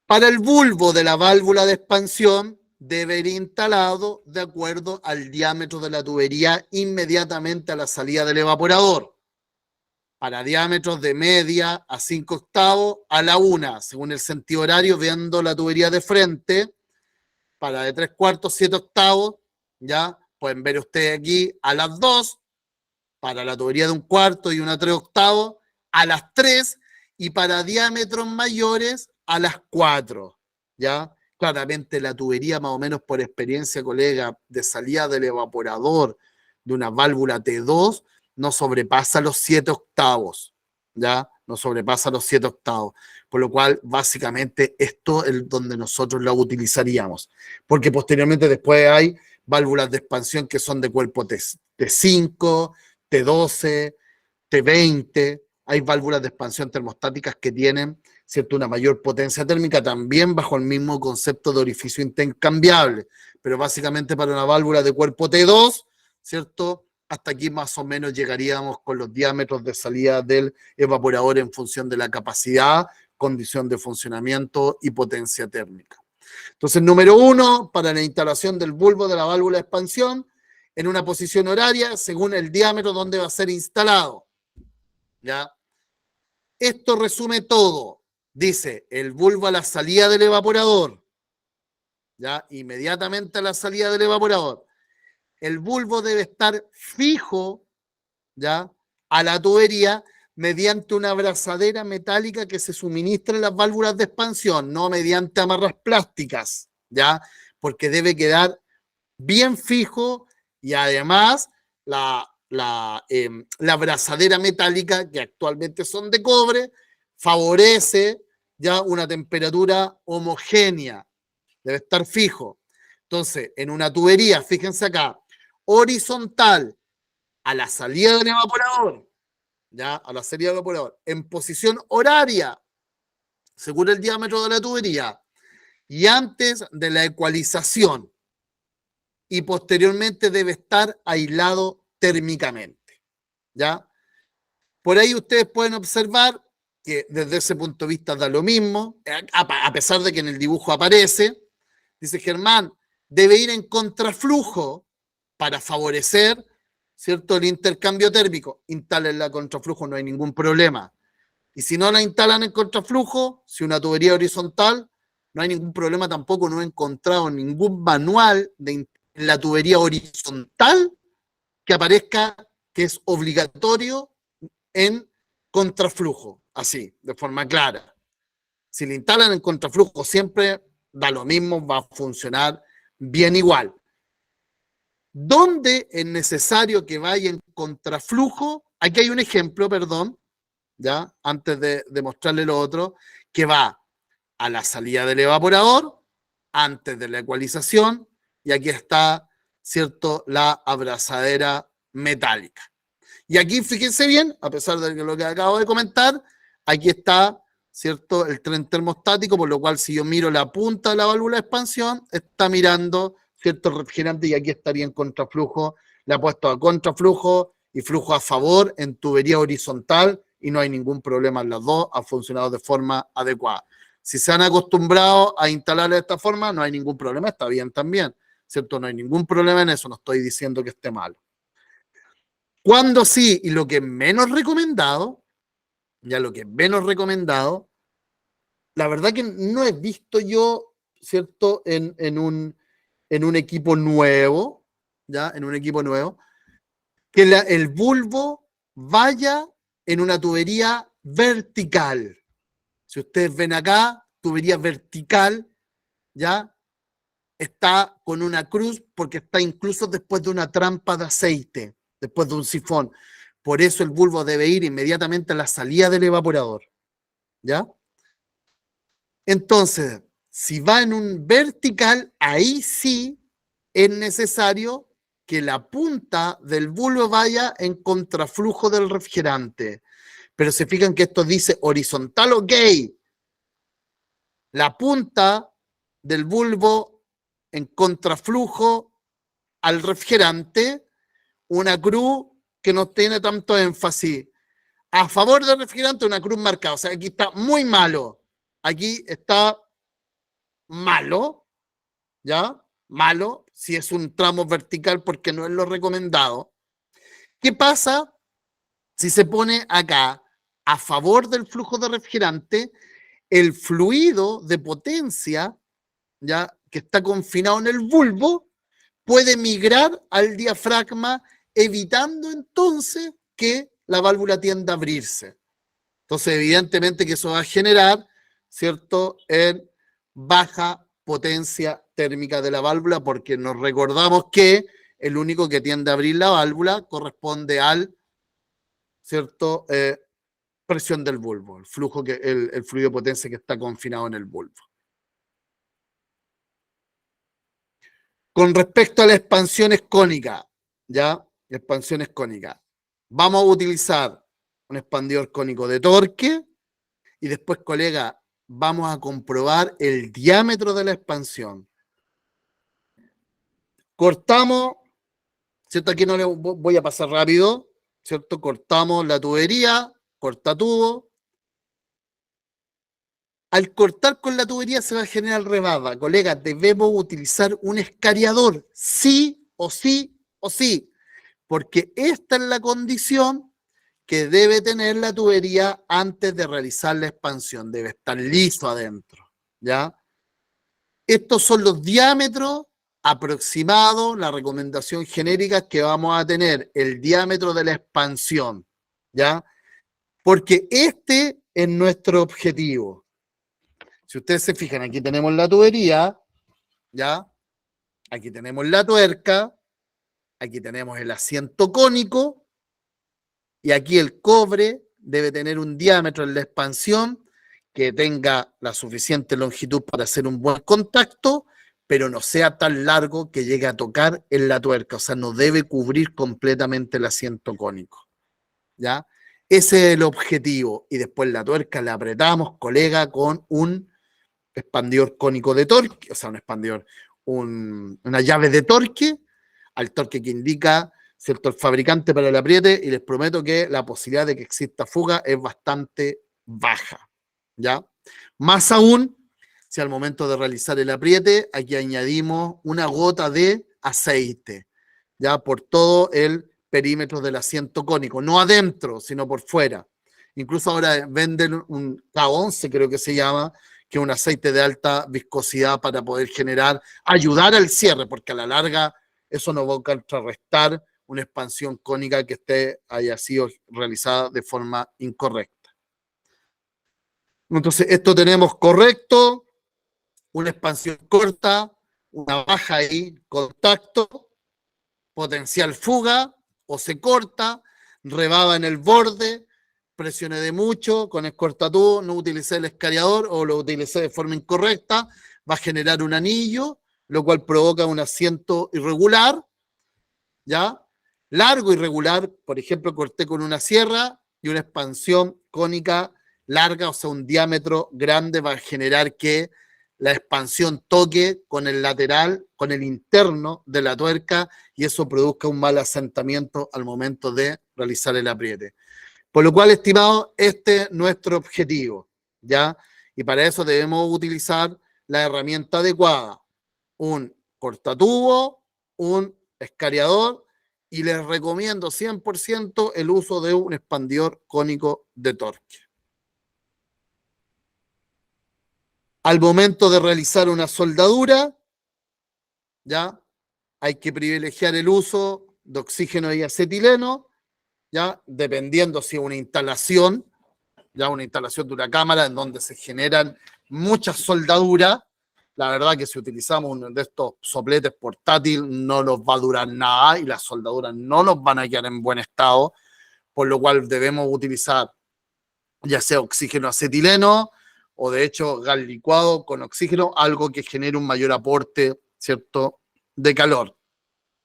Para el bulbo de la válvula de expansión, debe ir instalado de acuerdo al diámetro de la tubería inmediatamente a la salida del evaporador. Para diámetros de media a 5 octavos a la 1, según el sentido horario, viendo la tubería de frente. Para de 3/4, 7 octavos, ya pueden ver ustedes aquí a las 2, para la tubería de 1/4 y una 3 octavos a las 3, y para diámetros mayores a las 4, ¿ya? Claramente la tubería, más o menos por experiencia, colega, de salida del evaporador de una válvula T2 no sobrepasa los 7 octavos, ¿ya? No sobrepasa los 7 octavos. Por lo cual, básicamente, esto es donde nosotros la utilizaríamos. Porque posteriormente después hay válvulas de expansión que son de cuerpo T5, T12, T20. Hay válvulas de expansión termostáticas que tienen, ¿cierto?, una mayor potencia térmica, también bajo el mismo concepto de orificio intercambiable. Pero básicamente para una válvula de cuerpo T2, ¿cierto?, hasta aquí más o menos llegaríamos con los diámetros de salida del evaporador en función de la capacidad, condición de funcionamiento y potencia térmica. Entonces, número 1, para la instalación del bulbo de la válvula de expansión, en una posición horaria, según el diámetro donde va a ser instalado. ¿Ya? Esto resume todo. Dice, el bulbo a la salida del evaporador. ¿Ya? Inmediatamente a la salida del evaporador. El bulbo debe estar fijo, ¿ya?, a la tubería mediante una abrazadera metálica que se suministra en las válvulas de expansión, no mediante amarras plásticas, ¿ya? Porque debe quedar bien fijo, y además la abrazadera metálica, que actualmente son de cobre, favorece ya una temperatura homogénea, debe estar fijo. Entonces, en una tubería, fíjense acá, horizontal a la salida del evaporador, ya, a la salida del evaporador, en posición horaria, según el diámetro de la tubería, y antes de la ecualización, y posteriormente debe estar aislado térmicamente, ¿ya? Por ahí ustedes pueden observar que desde ese punto de vista da lo mismo, a pesar de que en el dibujo aparece, dice Germán, debe ir en contraflujo para favorecer, ¿cierto?, el intercambio térmico. Instálenla contraflujo, no hay ningún problema. Y si no la instalan en contraflujo, si una tubería horizontal, no hay ningún problema tampoco. No he encontrado ningún manual de la tubería horizontal que aparezca que es obligatorio en contraflujo, así, de forma clara. Si le instalan en contraflujo, siempre da lo mismo, va a funcionar bien igual. ¿Dónde es necesario que vaya en contraflujo? Aquí hay un ejemplo, perdón, ya, antes de mostrarle lo otro, que va a la salida del evaporador, antes de la ecualización, y aquí está, ¿cierto?, la abrazadera metálica. Y aquí, fíjense bien, a pesar de lo que acabo de comentar, aquí está, ¿cierto?, el tren termostático, por lo cual si yo miro la punta de la válvula de expansión, está mirando, ¿cierto?, el refrigerante, y aquí estaría en contraflujo, le ha puesto a contraflujo y flujo a favor en tubería horizontal, y no hay ningún problema en las dos, ha funcionado de forma adecuada. Si se han acostumbrado a instalar de esta forma, no hay ningún problema, está bien también, ¿cierto? No hay ningún problema en eso, no estoy diciendo que esté malo. Cuando sí, y lo que es menos recomendado, ya lo que es menos recomendado, la verdad que no he visto yo ¿cierto? En un equipo nuevo, ¿ya? En un equipo nuevo, que el bulbo vaya en una tubería vertical. Si ustedes ven acá, tubería vertical, ¿ya? Está con una cruz porque está incluso después de una trampa de aceite, después de un sifón. Por eso el bulbo debe ir inmediatamente a la salida del evaporador, ¿ya? Entonces, si va en un vertical, ahí sí es necesario que la punta del bulbo vaya en contraflujo del refrigerante. Pero se fijan que esto dice horizontal, ok. La punta del bulbo en contraflujo al refrigerante, una cruz que no tiene tanto énfasis. A favor del refrigerante, una cruz marcada. O sea, aquí está muy malo. Aquí está malo, ¿ya? Malo, si es un tramo vertical porque no es lo recomendado. ¿Qué pasa si se pone acá a favor del flujo de refrigerante? El fluido de potencia, ¿ya? Que está confinado en el bulbo, puede migrar al diafragma, evitando entonces que la válvula tienda a abrirse. Entonces, evidentemente que eso va a generar, ¿cierto?, en baja potencia térmica de la válvula, porque nos recordamos que el único que tiende a abrir la válvula corresponde al, ¿cierto?, presión del bulbo, el flujo el fluido de potencia que está confinado en el bulbo. Con respecto a las expansiones cónicas, ¿ya? Expansiones cónicas. Vamos a utilizar un expandidor cónico de torque y después, colega, vamos a comprobar el diámetro de la expansión. Cortamos, ¿cierto? Aquí no le voy a pasar rápido, ¿cierto? Cortamos la tubería, cortatubo. Al cortar con la tubería se va a generar rebaba. Colega, debemos utilizar un escariador, sí o sí o sí, porque esta es la condición que debe tener la tubería antes de realizar la expansión. Debe estar liso adentro, ¿ya? Estos son los diámetros aproximados, la recomendación genérica que vamos a tener, el diámetro de la expansión, ¿ya? Porque este es nuestro objetivo. Si ustedes se fijan, aquí tenemos la tubería, ¿ya? Aquí tenemos la tuerca, aquí tenemos el asiento cónico, y aquí el cobre debe tener un diámetro en la expansión que tenga la suficiente longitud para hacer un buen contacto, pero no sea tan largo que llegue a tocar en la tuerca, o sea, no debe cubrir completamente el asiento cónico, ¿ya? Ese es el objetivo, y después la tuerca la apretamos, colega, con un expandidor cónico de torque, o sea, un expandidor, una llave de torque, al torque que indica, ¿cierto?, el fabricante para el apriete, y les prometo que la posibilidad de que exista fuga es bastante baja, ¿ya? Más aún, si al momento de realizar el apriete, aquí añadimos una gota de aceite, ¿ya? Por todo el perímetro del asiento cónico, no adentro, sino por fuera. Incluso ahora venden un K11, creo que se llama, que es un aceite de alta viscosidad para poder generar, ayudar al cierre, porque a la larga eso no va a contrarrestar una expansión cónica que haya sido realizada de forma incorrecta. Entonces, esto tenemos correcto, una expansión corta, una baja ahí, contacto, potencial fuga, o se corta, rebaba en el borde, presioné de mucho, con el cortatubo, no utilicé el escariador o lo utilicé de forma incorrecta, va a generar un anillo, lo cual provoca un asiento irregular, ¿ya? Largo irregular, por ejemplo, corté con una sierra y una expansión cónica larga, o sea, un diámetro grande, va a generar que la expansión toque con el lateral, con el interno de la tuerca, y eso produzca un mal asentamiento al momento de realizar el apriete. Por lo cual, estimado, este es nuestro objetivo, ¿ya? Y para eso debemos utilizar la herramienta adecuada, un cortatubo, un escariador, y les recomiendo 100% el uso de un expandidor cónico de torque. Al momento de realizar una soldadura, ¿ya? Hay que privilegiar el uso de oxígeno y acetileno, ¿ya? Dependiendo si es una instalación, ya una instalación de una cámara en donde se generan muchas soldaduras. La verdad que si utilizamos uno de estos sopletes portátiles no nos va a durar nada y las soldaduras no nos van a quedar en buen estado, por lo cual debemos utilizar ya sea oxígeno acetileno o de hecho gas licuado con oxígeno, algo que genere un mayor aporte, ¿cierto?, de calor,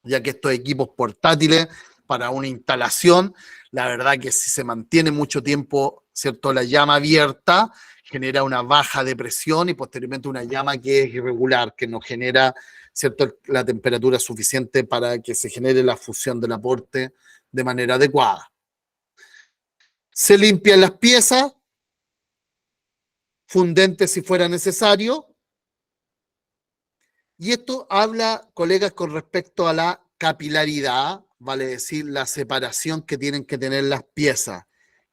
ya que estos equipos portátiles para una instalación, la verdad que si se mantiene mucho tiempo, ¿cierto?, la llama abierta, genera una baja de presión y posteriormente una llama que es irregular, que no genera, ¿cierto?, la temperatura suficiente para que se genere la fusión del aporte de manera adecuada. Se limpian las piezas, fundentes si fuera necesario. Y esto habla, colegas, con respecto a la capilaridad, vale decir, la separación que tienen que tener las piezas,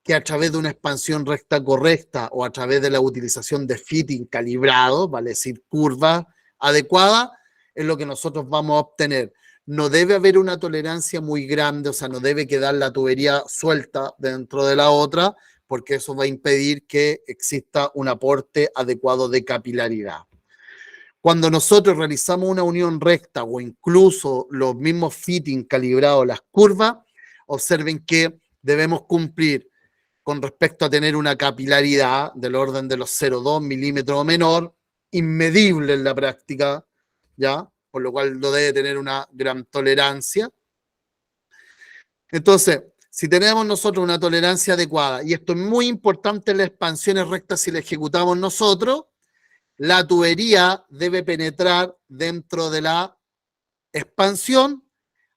que a través de una expansión recta correcta o a través de la utilización de fitting calibrado, vale decir, curva adecuada, es lo que nosotros vamos a obtener. No debe haber una tolerancia muy grande, o sea, no debe quedar la tubería suelta dentro de la otra, porque eso va a impedir que exista un aporte adecuado de capilaridad. Cuando nosotros realizamos una unión recta o incluso los mismos fitting calibrados, las curvas, observen que debemos cumplir con respecto a tener una capilaridad del orden de los 0,2 milímetros o menor, inmedible en la práctica, ¿ya? Por lo cual no debe tener una gran tolerancia. Entonces, si tenemos nosotros una tolerancia adecuada, y esto es muy importante en las expansiones rectas si la ejecutamos nosotros, la tubería debe penetrar dentro de la expansión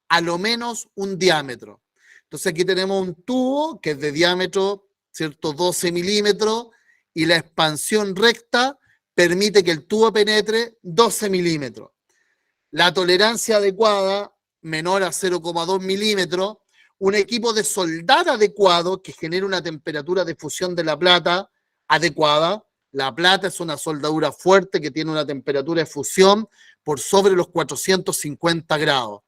a lo menos un diámetro. Entonces aquí tenemos un tubo que es de diámetro, ¿cierto?, 12 milímetros, y la expansión recta permite que el tubo penetre 12 milímetros. La tolerancia adecuada, menor a 0,2 milímetros, un equipo de soldar adecuado que genere una temperatura de fusión de la plata adecuada. La plata es una soldadura fuerte que tiene una temperatura de fusión por sobre los 450 grados.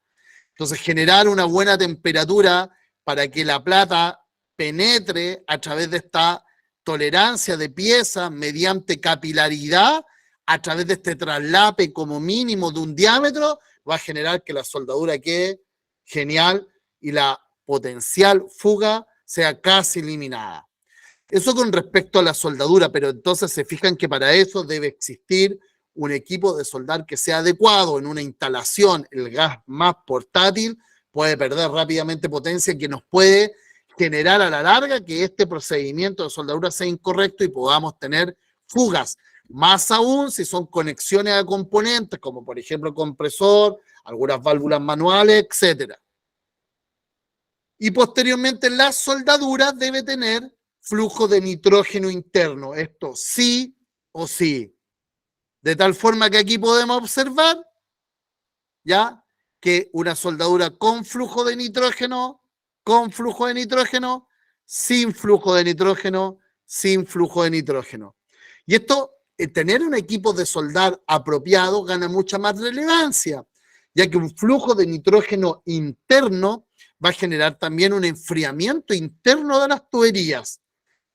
Entonces, generar una buena temperatura para que la plata penetre a través de esta tolerancia de pieza mediante capilaridad, a través de este traslape como mínimo de un diámetro, va a generar que la soldadura quede genial y la potencial fuga sea casi eliminada. Eso con respecto a la soldadura, pero entonces se fijan que para eso debe existir un equipo de soldar que sea adecuado. En una instalación, el gas más portátil puede perder rápidamente potencia, que nos puede generar a la larga que este procedimiento de soldadura sea incorrecto y podamos tener fugas. Más aún si son conexiones a componentes, como por ejemplo compresor, algunas válvulas manuales, etc. Y posteriormente la soldadura debe tener flujo de nitrógeno interno, esto sí o sí. De tal forma que aquí podemos observar, ¿ya?, que una soldadura con flujo de nitrógeno, con flujo de nitrógeno, sin flujo de nitrógeno, sin flujo de nitrógeno. Y esto, tener un equipo de soldar apropiado gana mucha más relevancia, ya que un flujo de nitrógeno interno va a generar también un enfriamiento interno de las tuberías.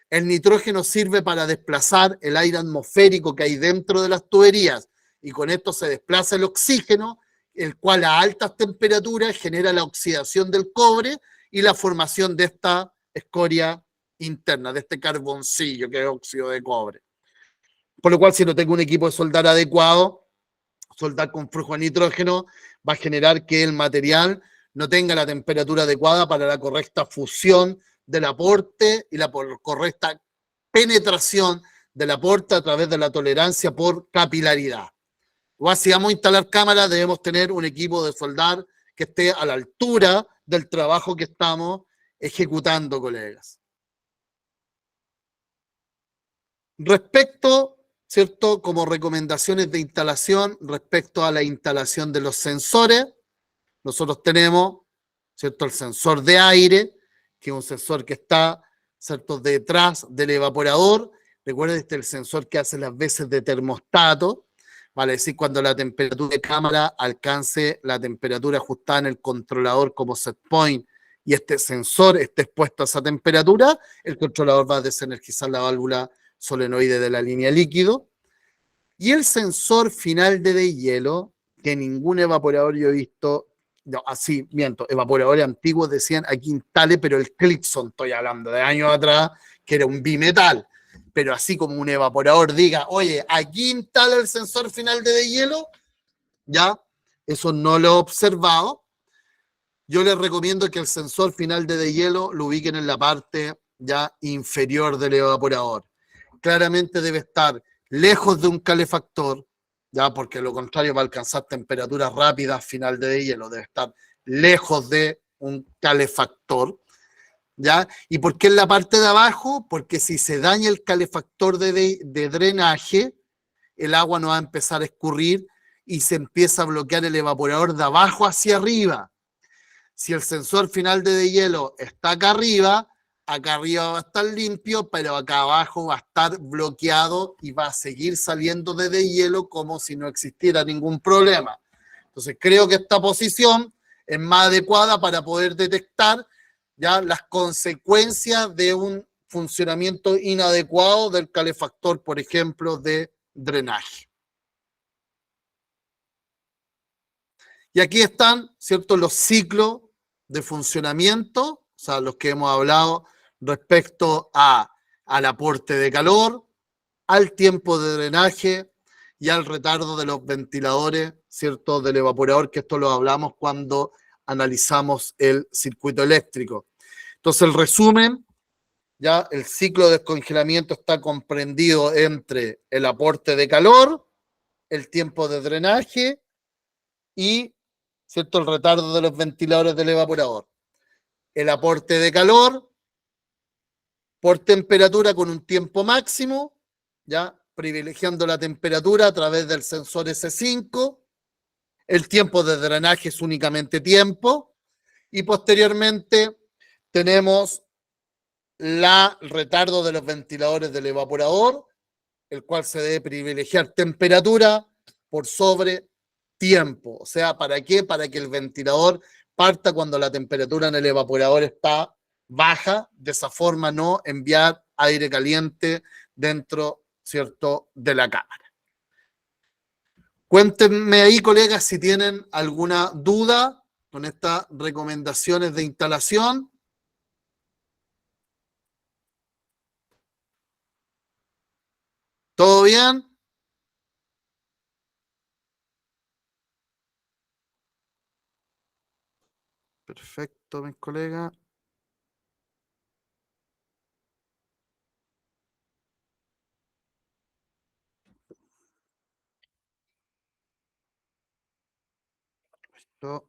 El nitrógeno sirve para desplazar el aire atmosférico que hay dentro de las tuberías y con esto se desplaza el oxígeno, el cual a altas temperaturas genera la oxidación del cobre y la formación de esta escoria interna, de este carboncillo que es óxido de cobre. Por lo cual, si no tengo un equipo de soldar adecuado, soldar con flujo de nitrógeno va a generar que el material no tenga la temperatura adecuada para la correcta fusión del aporte y la correcta penetración del aporte a través de la tolerancia por capilaridad. O si vamos a instalar cámaras, debemos tener un equipo de soldar que esté a la altura del trabajo que estamos ejecutando, colegas. Respecto, ¿cierto?, como recomendaciones de instalación, respecto a la instalación de los sensores, nosotros tenemos, ¿cierto?, el sensor de aire, que es un sensor que está, ¿cierto?, detrás del evaporador. Recuerden, este es el sensor que hace las veces de termostato, vale decir, cuando la temperatura de cámara alcance la temperatura ajustada en el controlador como set point y este sensor esté expuesto a esa temperatura, el controlador va a desenergizar la válvula solenoide de la línea líquido. Y el sensor final de deshielo, que ningún evaporador yo he visto, no, así, miento, evaporadores antiguos decían aquí instale, pero el Clixon, estoy hablando de años atrás, que era un bimetal, pero así como un evaporador diga, oye, aquí instala el sensor final de deshielo, ya, eso no lo he observado. Yo les recomiendo que el sensor final de deshielo lo ubiquen en la parte ya inferior del evaporador. Claramente debe estar lejos de un calefactor, ya, porque lo contrario va a alcanzar temperaturas rápidas final de hielo, debe estar lejos de un calefactor, ya. ¿Y por qué en la parte de abajo? Porque si se daña el calefactor de drenaje, el agua no va a empezar a escurrir y se empieza a bloquear el evaporador de abajo hacia arriba. Si el sensor final de deshielo está acá arriba va a estar limpio, pero acá abajo va a estar bloqueado y va a seguir saliendo de deshielo como si no existiera ningún problema. Entonces creo que esta posición es más adecuada para poder detectar ya las consecuencias de un funcionamiento inadecuado del calefactor, por ejemplo, de drenaje. Y aquí están, ¿cierto?, los ciclos de funcionamiento, o sea, los que hemos hablado respecto al aporte de calor, al tiempo de drenaje y al retardo de los ventiladores, ¿cierto?, del evaporador, que esto lo hablamos cuando analizamos el circuito eléctrico. Entonces, el resumen, ya el ciclo de descongelamiento está comprendido entre el aporte de calor, el tiempo de drenaje y, ¿cierto?, el retardo de los ventiladores del evaporador. El aporte de calor por temperatura con un tiempo máximo, ya privilegiando la temperatura a través del sensor S5. El tiempo de drenaje es únicamente tiempo. Y posteriormente tenemos el retardo de los ventiladores del evaporador, el cual se debe privilegiar temperatura por sobre tiempo. O sea, ¿para qué? Para que el ventilador parta cuando la temperatura en el evaporador está baja, de esa forma no enviar aire caliente dentro, ¿cierto?, de la cámara. Cuéntenme ahí, colegas, si tienen alguna duda con estas recomendaciones de instalación. ¿Todo bien? Perfecto, mis colegas. Esto